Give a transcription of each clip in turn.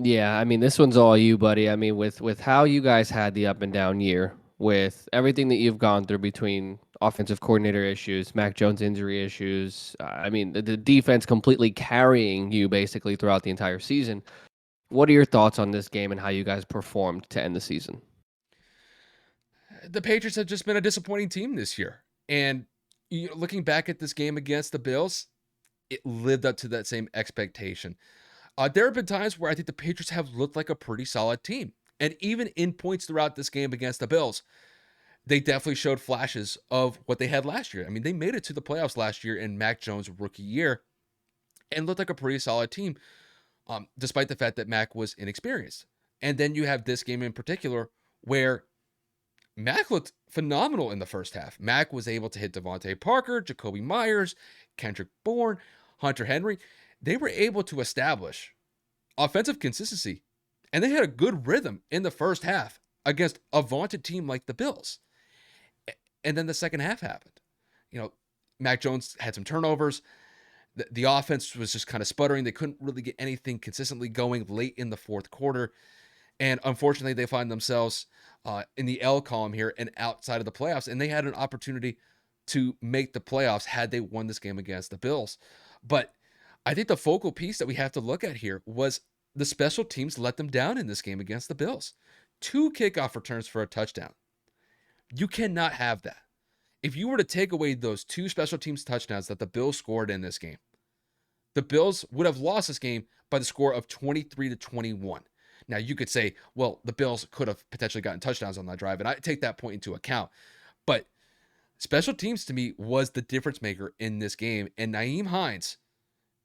Yeah, I mean, this one's all you, buddy. I mean, with how you guys had the up and down year, with everything that you've gone through between offensive coordinator issues, Mac Jones injury issues, I mean, the defense completely carrying you basically throughout the entire season. What are your thoughts on this game and how you guys performed to end the season? The Patriots have just been a disappointing team this year. And looking back at this game against the Bills, it lived up to that same expectation. There have been times where I think the Patriots have looked like a pretty solid team. And even in points throughout this game against the Bills, they definitely showed flashes of what they had last year. I mean, they made it to the playoffs last year in Mac Jones' rookie year and looked like a pretty solid team, despite the fact that Mac was inexperienced. And then you have this game in particular where Mac looked phenomenal in the first half. Mac was able to hit Devontae Parker, Jacoby Myers, Kendrick Bourne, Hunter Henry. They were able to establish offensive consistency, and they had a good rhythm in the first half against a vaunted team like the Bills. And then the second half happened. You know, Mac Jones had some turnovers. The offense was just kind of sputtering. They couldn't really get anything consistently going late in the fourth quarter. And unfortunately, they find themselves in the L column here and outside of the playoffs. And they had an opportunity to make the playoffs had they won this game against the Bills. But I think the focal piece that we have to look at here was the special teams let them down in this game against the Bills. Two kickoff returns for a touchdown. You cannot have that. If you were to take away those two special teams touchdowns that the Bills scored in this game, the Bills would have lost this game by the score of 23-21. Now, you could say, well, the Bills could have potentially gotten touchdowns on that drive, and I take that point into account. But special teams to me was the difference maker in this game. And Naeem Hines,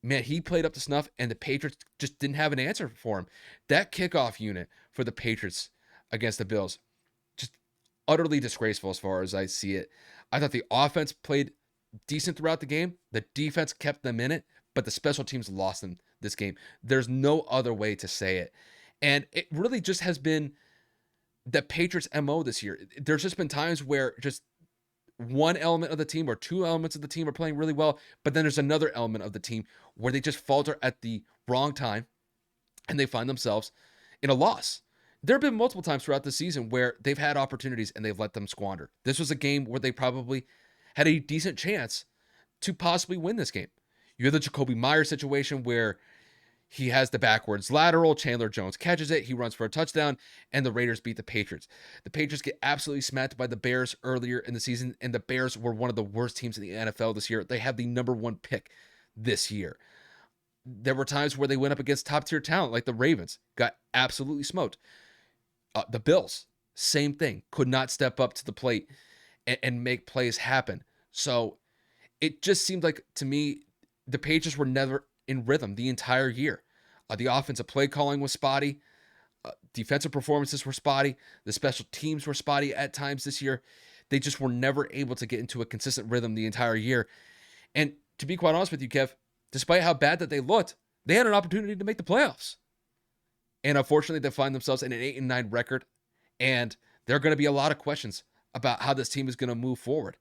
man, he played up to snuff, and the Patriots just didn't have an answer for him. That kickoff unit for the Patriots against the Bills, just utterly disgraceful as far as I see it. I thought the offense played decent throughout the game. The defense kept them in it, but the special teams lost them this game. There's no other way to say it. And it really just has been the Patriots' MO this year. There's just been times where just one element of the team or two elements of the team are playing really well, but then there's another element of the team where they just falter at the wrong time and they find themselves in a loss. There have been multiple times throughout the season where they've had opportunities and they've let them squander. This was a game where they probably had a decent chance to possibly win this game. You have the Jacoby Myers situation where he has the backwards lateral. Chandler Jones catches it. He runs for a touchdown, and the Raiders beat the Patriots. The Patriots get absolutely smacked by the Bears earlier in the season, and the Bears were one of the worst teams in the NFL this year. They have the number one pick this year. There were times where they went up against top tier talent like the Ravens, got absolutely smoked. The Bills, same thing, could not step up to the plate and make plays happen. So it just seemed like to me the Patriots were never in rhythm the entire year. The offensive play calling was spotty. Defensive performances were spotty. The special teams were spotty at times this year. They just were never able to get into a consistent rhythm the entire year. And to be quite honest with you, Kev, despite how bad that they looked, they had an opportunity to make the playoffs. And unfortunately, they find themselves in an 8-9 record. And there are going to be a lot of questions about how this team is going to move forward.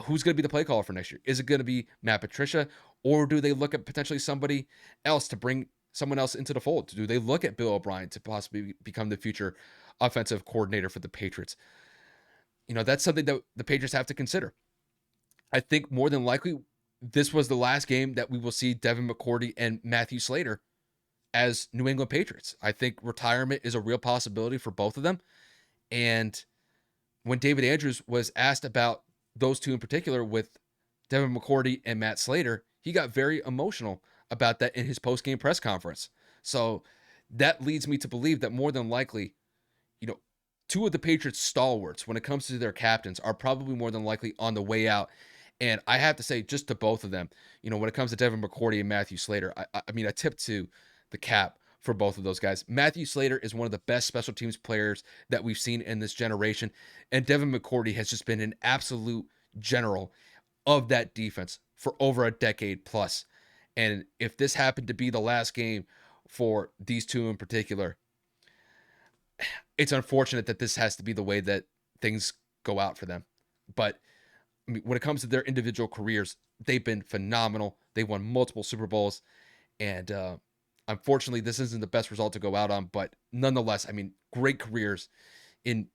Who's going to be the play caller for next year? Is it going to be Matt Patricia, or do they look at potentially somebody else to bring someone else into the fold? Do they look at Bill O'Brien to possibly become the future offensive coordinator for the Patriots? That's something that the Patriots have to consider. I think more than likely, this was the last game that we will see Devin McCourty and Matthew Slater as New England Patriots. I think retirement is a real possibility for both of them. And when David Andrews was asked about those two in particular with Devin McCourty and Matt Slater, he got very emotional about that in his post-game press conference. So that leads me to believe that more than likely, you know, two of the Patriots stalwarts when it comes to their captains are probably more than likely on the way out. And I have to say, just to both of them, when it comes to Devin McCourty and Matthew Slater, I mean, I tip to the cap for both of those guys. Matthew Slater is one of the best special teams players that we've seen in this generation. And Devin McCourty has just been an absolute general of that defense for over a decade plus. And if this happened to be the last game for these two in particular, it's unfortunate that this has to be the way that things go out for them. But I mean, when it comes to their individual careers, they've been phenomenal. They won multiple Super Bowls, and Unfortunately, this isn't the best result to go out on, but nonetheless, I mean, great careers in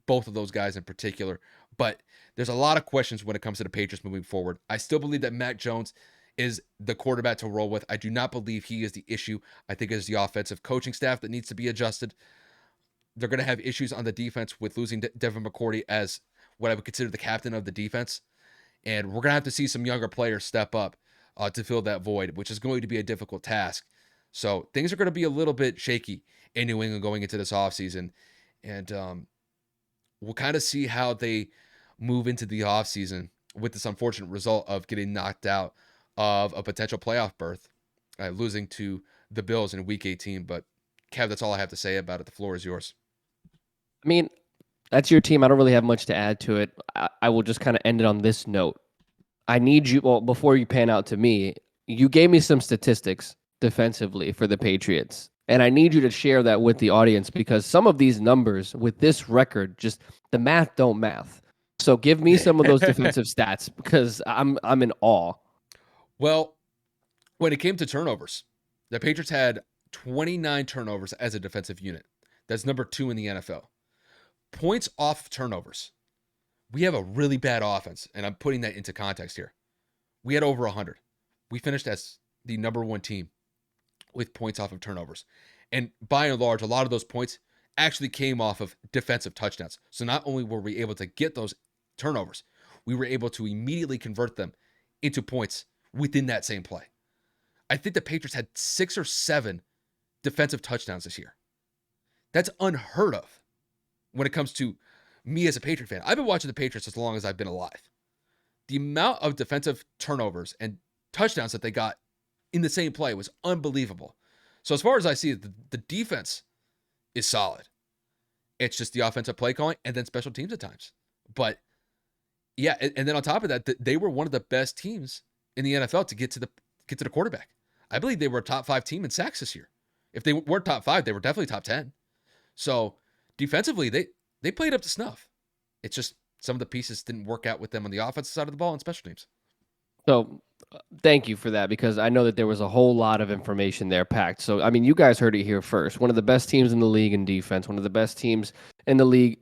both of those guys in particular. But there's a lot of questions when it comes to the Patriots moving forward. I still believe that Mac Jones is the quarterback to roll with. I do not believe he is the issue. I think it's the offensive coaching staff that needs to be adjusted. They're going to have issues on the defense with losing Devin McCourty as what I would consider the captain of the defense. And we're going to have to see some younger players step up to fill that void, which is going to be a difficult task. So things are going to be a little bit shaky in New England going into this offseason. And we'll kind of see how they move into the offseason with this unfortunate result of getting knocked out of a potential playoff berth, losing to the Bills in Week 18. But Kev, that's all I have to say about it. The floor is yours. I mean, that's your team. I don't really have much to add to it. I will just kind of end it on this note. I need you, well, before you pan out to me, you gave me some statistics defensively for the Patriots. And I need you to share that with the audience because some of these numbers with this record, just the math don't math. So give me some of those defensive stats because I'm in awe. Well, when it came to turnovers, the Patriots had 29 turnovers as a defensive unit. That's number 2 in the NFL. Points off of turnovers. We have a really bad offense, and I'm putting that into context here. We had over 100. We finished as the number 1 team with points off of turnovers. And by and large, a lot of those points actually came off of defensive touchdowns. So not only were we able to get those turnovers, we were able to immediately convert them into points within that same play. I think the Patriots had 6 or 7 defensive touchdowns this year. That's unheard of when it comes to me as a Patriot fan. I've been watching the Patriots as long as I've been alive. The amount of defensive turnovers and touchdowns that they got in the same play was unbelievable. So as far as I see it, the defense is solid. It's just the offensive play calling and then special teams at times. But yeah, and then on top of that, they were one of the best teams in the NFL to get to the quarterback. I believe they were a top 5 team in sacks this year. If they weren't top 5, they were definitely top 10. So defensively, they played up to snuff. It's just some of the pieces didn't work out with them on the offensive side of the ball and special teams. So thank you for that because I know that there was a whole lot of information there packed. So, I mean, you guys heard it here first. One of the best teams in the league in defense, one of the best teams in the league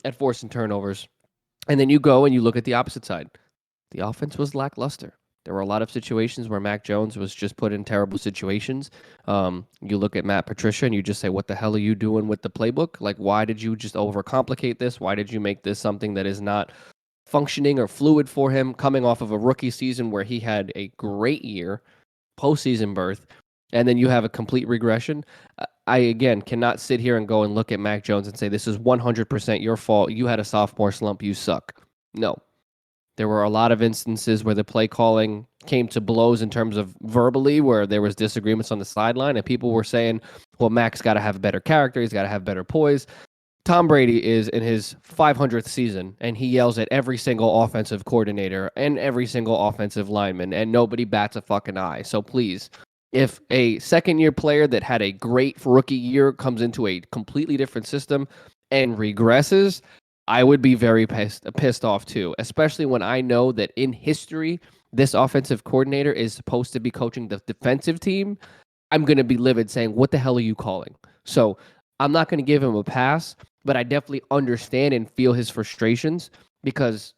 at forcing turnovers. And then you go and you look at the opposite side. The offense was lackluster. There were a lot of situations where Mac Jones was just put in terrible situations. You look at Matt Patricia and you just say, what the hell are you doing with the playbook? Like, why did you just overcomplicate this? Why did you make this something that is not functioning or fluid for him coming off of a rookie season where he had a great year, postseason berth, and then you have a complete regression? I, again, cannot sit here and go and look at Mac Jones and say, this is 100% your fault. You had a sophomore slump. You suck. No. There were a lot of instances where the play calling came to blows in terms of verbally, where there was disagreements on the sideline, and people were saying, well, Mac's got to have a better character. He's got to have better poise. Tom Brady is in his 500th season, and he yells at every single offensive coordinator and every single offensive lineman, and nobody bats a fucking eye. So please, if a second-year player that had a great rookie year comes into a completely different system and regresses, I would be very pissed off too, especially when I know that in history, this offensive coordinator is supposed to be coaching the defensive team. I'm going to be livid saying, what the hell are you calling? So I'm not going to give him a pass, but I definitely understand and feel his frustrations because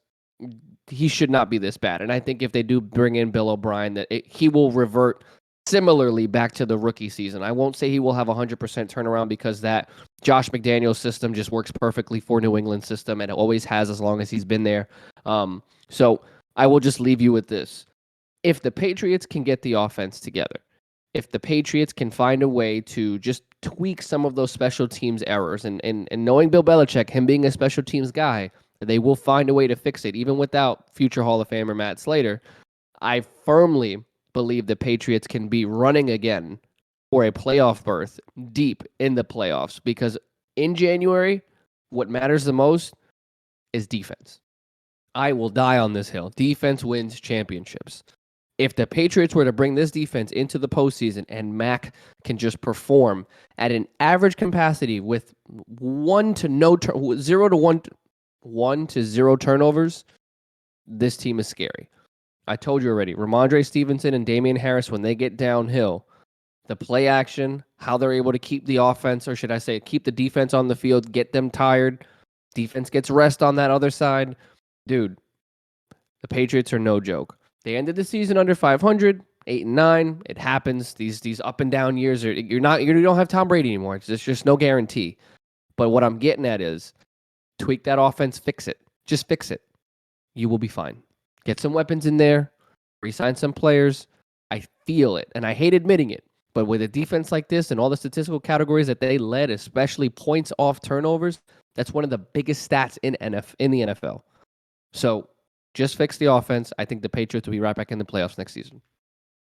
he should not be this bad. And I think if they do bring in Bill O'Brien, that he will revert similarly back to the rookie season. I won't say he will have 100% turnaround because that Josh McDaniels system just works perfectly for New England system, and it always has as long as he's been there. So I will just leave you with this. If the Patriots can get the offense together, if the Patriots can find a way to just tweak some of those special teams errors, and knowing Bill Belichick, him being a special teams guy, they will find a way to fix it, even without future Hall of Famer Matt Slater. I firmly believe the Patriots can be running again for a playoff berth deep in the playoffs because in January, what matters the most is defense. I will die on this hill. Defense wins championships. If the Patriots were to bring this defense into the postseason and Mac can just perform at an average capacity with 0 to 0 turnovers, this team is scary. I told you already, Ramondre Stevenson and Damian Harris, when they get downhill, the play action, how they're able to keep the offense, or should I say, keep the defense on the field, get them tired. Defense gets rest on that other side. Dude, the Patriots are no joke. They ended the season under 500, 8-9. It happens. These up and down years are you don't have Tom Brady anymore. It's just no guarantee. But what I'm getting at is tweak that offense, fix it. Just fix it. You will be fine. Get some weapons in there, re-sign some players. I feel it, and I hate admitting it. But with a defense like this and all the statistical categories that they led, especially points off turnovers, that's one of the biggest stats in the NFL. So just fix the offense. I think the Patriots will be right back in the playoffs next season.